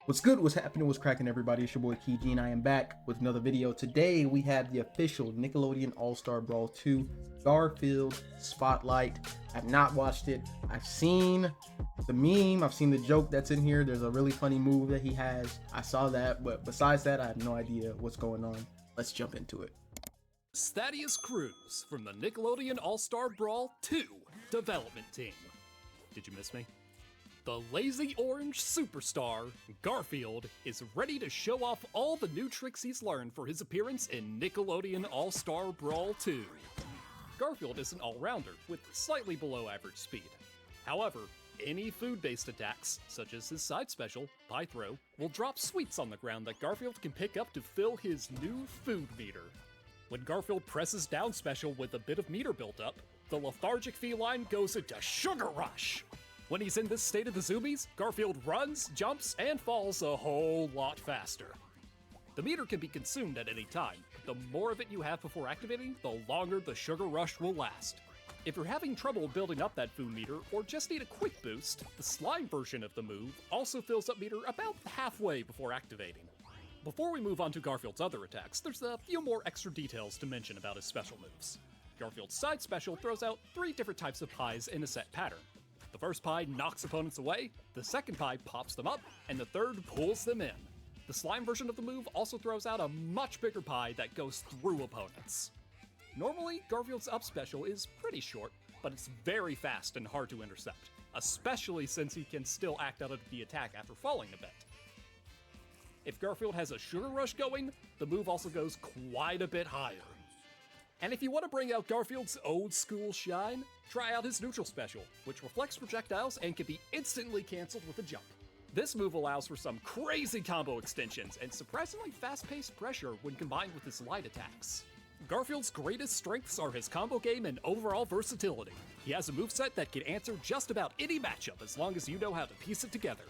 What's good? What's happening? What's cracking, everybody? It's your boy Key and I am back with another video. Today we have the official Nickelodeon All-Star Brawl 2 Garfield Spotlight. I've not watched it. I've seen the meme. I've seen the joke that's in here. There's a really funny move that he has. I saw that, but besides that, I have no idea what's going on. Let's jump into it. Thaddeus Cruz from the Nickelodeon All-Star Brawl 2 development team. Did you miss me? The lazy orange superstar, Garfield, is ready to show off all the new tricks he's learned for his appearance in Nickelodeon All-Star Brawl 2. Garfield is an all-rounder with slightly below average speed. However, any food-based attacks, such as his side special, Pie Throw, will drop sweets on the ground that Garfield can pick up to fill his new food meter. When Garfield presses down special with a bit of meter built up, the lethargic feline goes into Sugar Rush! When he's in this state of the zoomies, Garfield runs, jumps, and falls a whole lot faster. The meter can be consumed at any time. The more of it you have before activating, the longer the Sugar Rush will last. If you're having trouble building up that food meter, or just need a quick boost, the slime version of the move also fills up meter about halfway before activating. Before we move on to Garfield's other attacks, there's a few more extra details to mention about his special moves. Garfield's side special throws out 3 different types of pies in a set pattern. The first pie knocks opponents away, the second pie pops them up, and the third pulls them in. The slime version of the move also throws out a much bigger pie that goes through opponents. Normally, Garfield's up special is pretty short, but it's very fast and hard to intercept, especially since he can still act out of the attack after falling a bit. If Garfield has a Sugar Rush going, the move also goes quite a bit higher. And if you want to bring out Garfield's old school shine, try out his neutral special, which reflects projectiles and can be instantly cancelled with a jump. This move allows for some crazy combo extensions and surprisingly fast-paced pressure when combined with his light attacks. Garfield's greatest strengths are his combo game and overall versatility. He has a moveset that can answer just about any matchup as long as you know how to piece it together.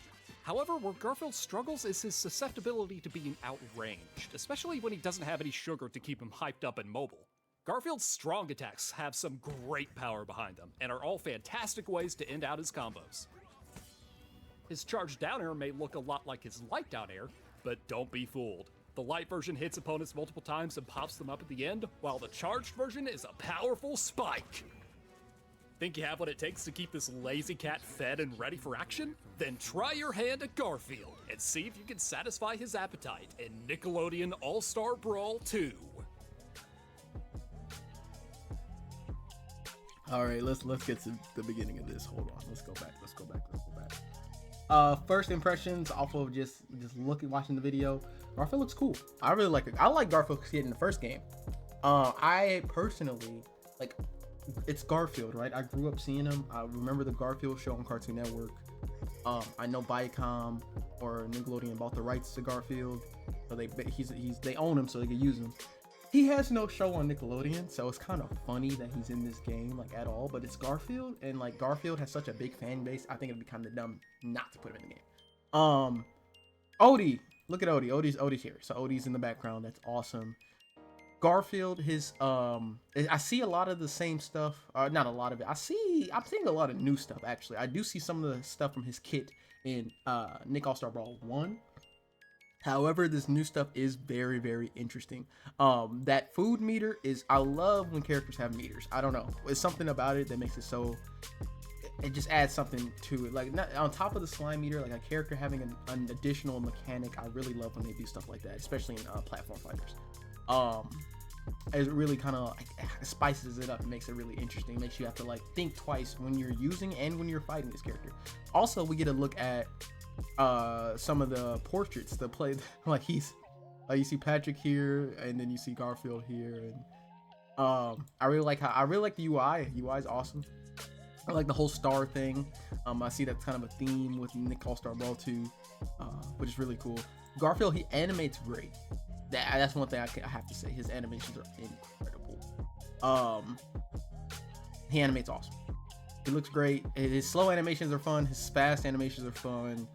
However, where Garfield struggles is his susceptibility to being outranged, especially when he doesn't have any sugar to keep him hyped up and mobile. Garfield's strong attacks have some great power behind them, and are all fantastic ways to end out his combos. His charged down air may look a lot like his light down air, but don't be fooled. The light version hits opponents multiple times and pops them up at the end, while the charged version is a powerful spike. Think you have what it takes to keep this lazy cat fed and ready for action? Then try your hand at Garfield, and see if you can satisfy his appetite in Nickelodeon All-Star Brawl 2. All right, let's get to the beginning of this. Hold on, let's go back. First impressions off of just watching the video. Garfield looks cool. I really like it. I like Garfield because he had in the first game. I personally like. It's Garfield, right? I grew up seeing him. I remember the Garfield show on Cartoon Network. I know Viacom or Nickelodeon bought the rights to Garfield, so they own him, so they can use him. He has no show on Nickelodeon, so it's kind of funny that he's in this game, like, at all. But it's Garfield, and like Garfield has such a big fan base. I think it'd be kind of dumb not to put him in the game. Odie, look at Odie. Odie's here. So Odie's in the background. That's awesome. Garfield, I see a lot of the same stuff. Not a lot of it. I'm seeing a lot of new stuff, actually. I do see some of the stuff from his kit in Nick All-Star Brawl 1. However, this new stuff is very, very interesting. That food meter is, I love when characters have meters. I don't know. It's something about it that makes it so, it just adds something to it. Like, not, on top of the slime meter, like a character having an additional mechanic, I really love when they do stuff like that, especially in platform fighters. It really kind of like spices it up and makes it really interesting. It makes you have to like think twice when you're using and when you're fighting this character. Also, we get a look at some of the portraits that play, like you see Patrick here, and then you see Garfield here, and I really like the UI. UI is awesome. I like the whole star thing. I see that's kind of a theme with Nick All-Star Brawl 2, which is really cool. Garfield, he animates great. That's one thing I have to say. His animations are incredible. He animates awesome. He looks great. His slow animations are fun. His fast animations are fun.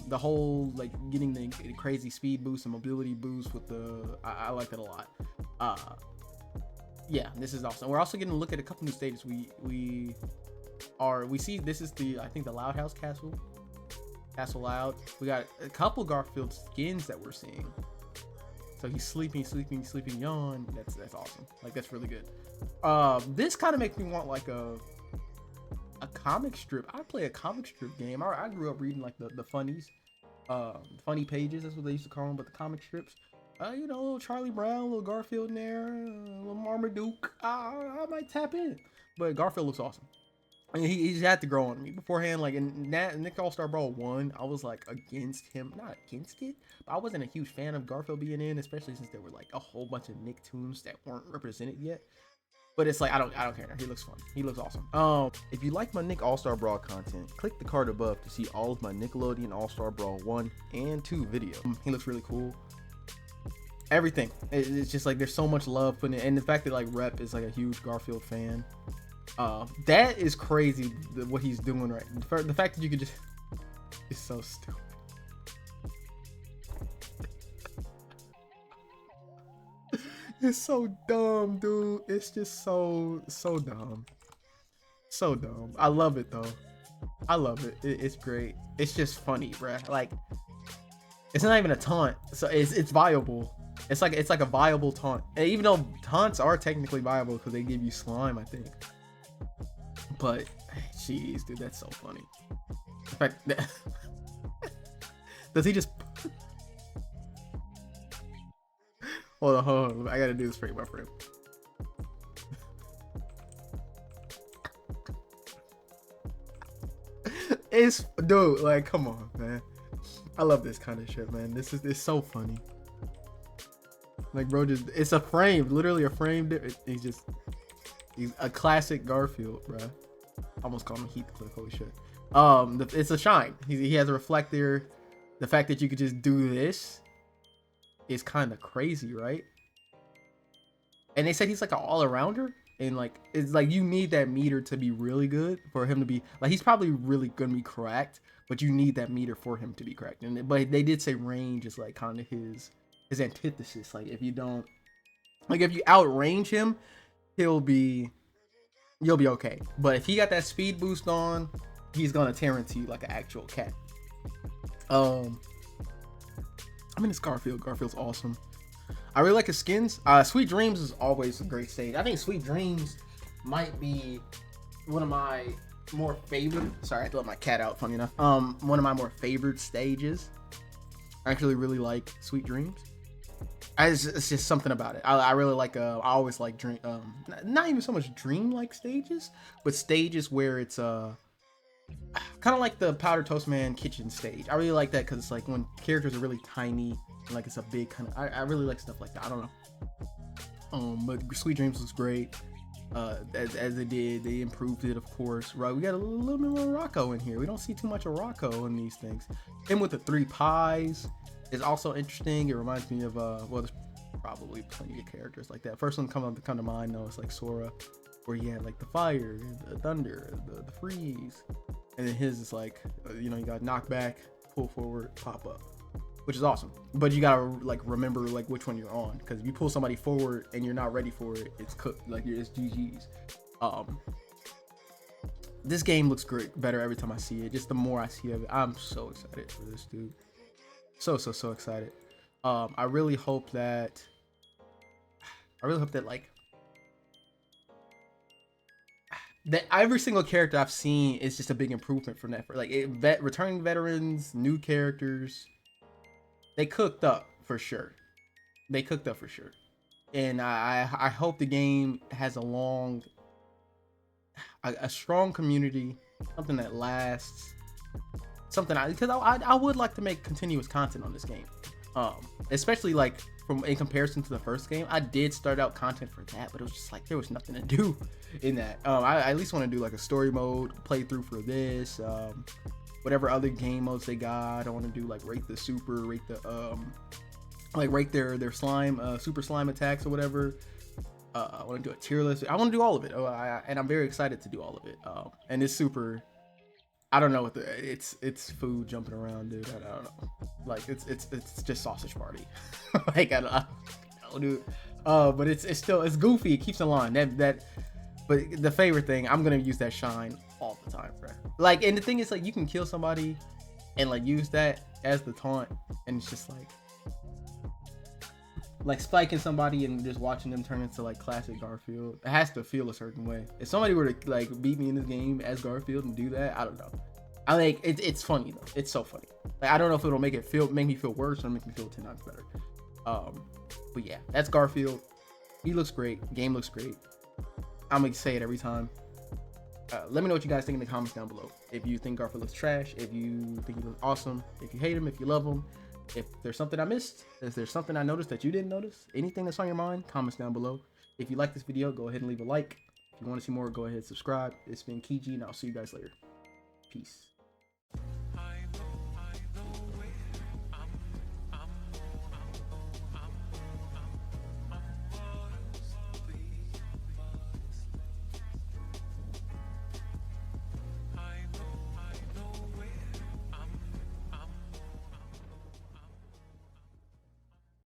The whole like getting the crazy speed boost and mobility boost with I like that a lot. Yeah, this is awesome. We're also getting to look at a couple new stages. We see this is I think the Loud House Castle. Castle Loud. We got a couple Garfield skins that we're seeing. So he's sleeping, yawn. That's awesome. Like, that's really good. This kind of makes me want like a comic strip. I play a comic strip game. I grew up reading like the funnies, funny pages. That's what they used to call them, but the comic strips. You know, little Charlie Brown, little Garfield in there, little Marmaduke. I might tap in. But Garfield looks awesome. I mean, he's had to grow on me beforehand. Like in Nick All-Star Brawl 1, I was like against him, not against it, but I wasn't a huge fan of Garfield being in, especially since there were like a whole bunch of Nicktoons that weren't represented yet. But it's like I don't care. He looks fun. He looks awesome. If you like my Nick All-Star Brawl content, click the card above to see all of my Nickelodeon All-Star Brawl 1 and 2 videos. He looks really cool. Everything. It's just like there's so much love put in it, and the fact that like Rep is like a huge Garfield fan. That is crazy. What he's doing right. The fact that you could just. It's so stupid. It's so dumb, dude. It's just so dumb. So dumb. I love it though. I love it. It's great. It's just funny, bruh. Like, it's not even a taunt, so it's viable. It's like a viable taunt, and even though taunts are technically viable because they give you slime, I think. But, jeez, dude, that's so funny. In fact, does he just? Hold on. I gotta do this frame by frame. It's, dude, like, come on, man. I love this kind of shit, man. It's so funny. Like, bro, it's a frame, literally a frame. He's a classic Garfield, bro. Almost called him Heathcliff. Holy shit. It's a shine. He has a reflector. The fact that you could just do this is kind of crazy, right? And they said he's like an all-arounder, and like it's like you need that meter to be really good for him to be like he's probably really gonna be cracked, but you need that meter for him to be cracked. And but they did say range is like kind of his antithesis. Like if you outrange him, you'll be okay. But if he got that speed boost on, he's gonna tear into you like an actual cat. I mean, it's Garfield. Garfield's awesome. I really like his skins. Sweet Dreams is always a great stage. I think Sweet Dreams might be one of my more favorite. Sorry, I had to let my cat out. Funny enough, one of my more favorite stages. I actually really like Sweet Dreams. It's just something about it. I really like. I always like dream. Not even so much dream-like stages, but stages where it's kind of like the Powder Toast Man kitchen stage. I really like that because it's like when characters are really tiny, and like it's a big kind of. I really like stuff like that. I don't know. But Sweet Dreams was great. As they did, they improved it, of course. Right, we got a little bit more Rocco in here. We don't see too much of Rocco in these things. Him with the 3 pies is also interesting. It reminds me of well, there's probably plenty of characters like that. First one come to mind though, it's like Sora, where he had like the fire, the thunder, the freeze, and then his is like you got knock back, pull forward, pop up, which is awesome. But you gotta like remember like which one you're on, because if you pull somebody forward and you're not ready for it, it's cooked. Like it's GG's. This game looks great, better every time I see it. Just the more I see of it, I'm so excited for this, dude. So excited. I really hope that like that every single character I've seen is just a big improvement from that. For like returning veterans, new characters, they cooked up for sure. And I hope the game has a strong community, something that lasts. Because I would like to make continuous content on this game, especially like in comparison to the first game. I did start out content for that, but it was just like there was nothing to do in that. I at least want to do like a story mode playthrough for this, whatever other game modes they got. I want to do like rate their slime, super slime attacks or whatever. I want to do a tier list. I want to do all of it, and I'm very excited to do all of it. And it's super. I don't know what it's food jumping around, dude. I don't know. Like it's just sausage party. Like I don't do it. But it's still goofy. It keeps in line. But the favorite thing, I'm gonna use that shine all the time, bro. Like, and the thing is, like, you can kill somebody and like use that as the taunt, and it's just like spiking somebody and just watching them turn into like classic Garfield. It has to feel a certain way. If somebody were to like beat me in this game as Garfield and do that, I don't know. I like it's funny though. It's so funny. Like I don't know if it'll make me feel worse or make me feel 10 times better. But yeah, that's Garfield. He looks great. Game looks great. I'm gonna say it every time. Let me know what you guys think in the comments down below. If you think Garfield looks trash, if you think he looks awesome, if you hate him, if you love him, if there's something I missed, if there's something I noticed that you didn't notice, anything that's on your mind, comments down below. If you like this video, go ahead and leave a like. If you want to see more, go ahead and subscribe. It's been Kiji, and I'll see you guys later. Peace.